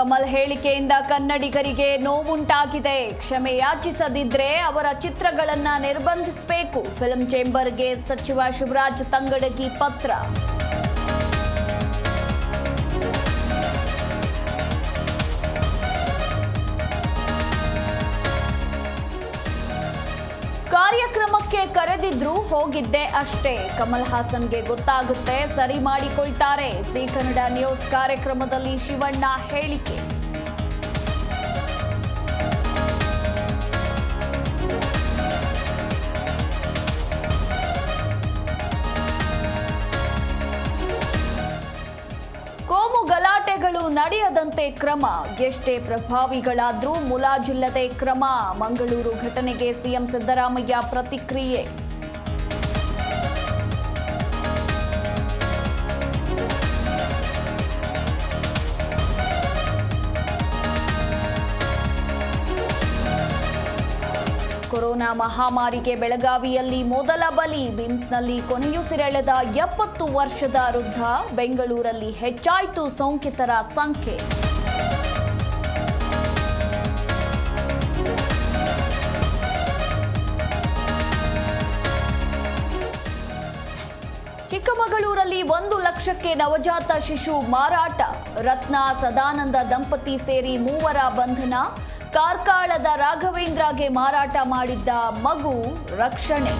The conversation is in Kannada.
ಕಮಲ್ ಹೇಳಿಕೆಯಿಂದ ಕನ್ನಡಿಗರಿಗೆ ನೋವುಂಟಾಗಿದೆ. ಕ್ಷಮೆ ಯಾಚಿಸದಿದ್ರೆ ಅವರ ಚಿತ್ರಗಳನ್ನ ನಿರ್ಬಂಧಿಸಬೇಕು. ಫಿಲ್ಮ್ ಚೇಂಬರ್ಗೆ ಸಚಿವ ಶಿವರಾಜ್ ತಂಗಡಗಿ ಪತ್ರ. ಕಾರ್ಯಕ್ರಮಕ್ಕೆ ಕರೆದಿದ್ರು, ಹೋಗಿದ್ದೆ ಅಷ್ಟೇ. ಕಮಲ್ ಹಾಸನ್ಗೆ ಗೊತ್ತಾಗುತ್ತೆ, ಸರಿ ಮಾಡಿಕೊಳ್ತಾರೆ. ಸಿ ಕನ್ನಡ ನ್ಯೂಸ್ ಕಾರ್ಯಕ್ರಮದಲ್ಲಿ ಶಿವಣ್ಣ ಹೇಳಿಕೆ. ಕೋಮು ಗಲಾಟೆಗಳು ನಡೆಯದಂತೆ ಕ್ರಮ. ಎಷ್ಟೇ ಪ್ರಭಾವಿಗಳಾದ್ರೂ ಮುಲಾಜಿಲ್ಲದೆ ಕ್ರಮ. ಮಂಗಳೂರು ಘಟನೆಗೆ ಸಿಎಂ ಸಿದ್ದರಾಮಯ್ಯ ಪ್ರತಿಕ್ರಿಯೆ. ಕೊರೋನಾ ಮಹಾಮಾರಿಗೆ ಬೆಳಗಾವಿಯಲ್ಲಿ ಮೊದಲ ಬಲಿ. ಬಿಮ್ಸ್ನಲ್ಲಿ ಕೊನೆಯುಸಿರೆಳೆದ 70 ವರ್ಷದ ವೃದ್ಧ. ಬೆಂಗಳೂರಲ್ಲಿ ಹೆಚ್ಚಾಯಿತು ಸೋಂಕಿತರ ಸಂಖ್ಯೆ. ಚಿಕ್ಕಮಗಳೂರಲ್ಲಿ 1 ಲಕ್ಷಕ್ಕೆ ನವಜಾತ ಶಿಶು ಮಾರಾಟ. ರತ್ನ ಸದಾನಂದ ದಂಪತಿ ಸೇರಿ 3 ಬಂಧನ. ಕಾರ್ಕಳದ ರಾಘವೇಂದ್ರಗೆ ಮಾರಾಟ ಮಾಡಿದ್ದ ಮಗು ರಕ್ಷಣೆ.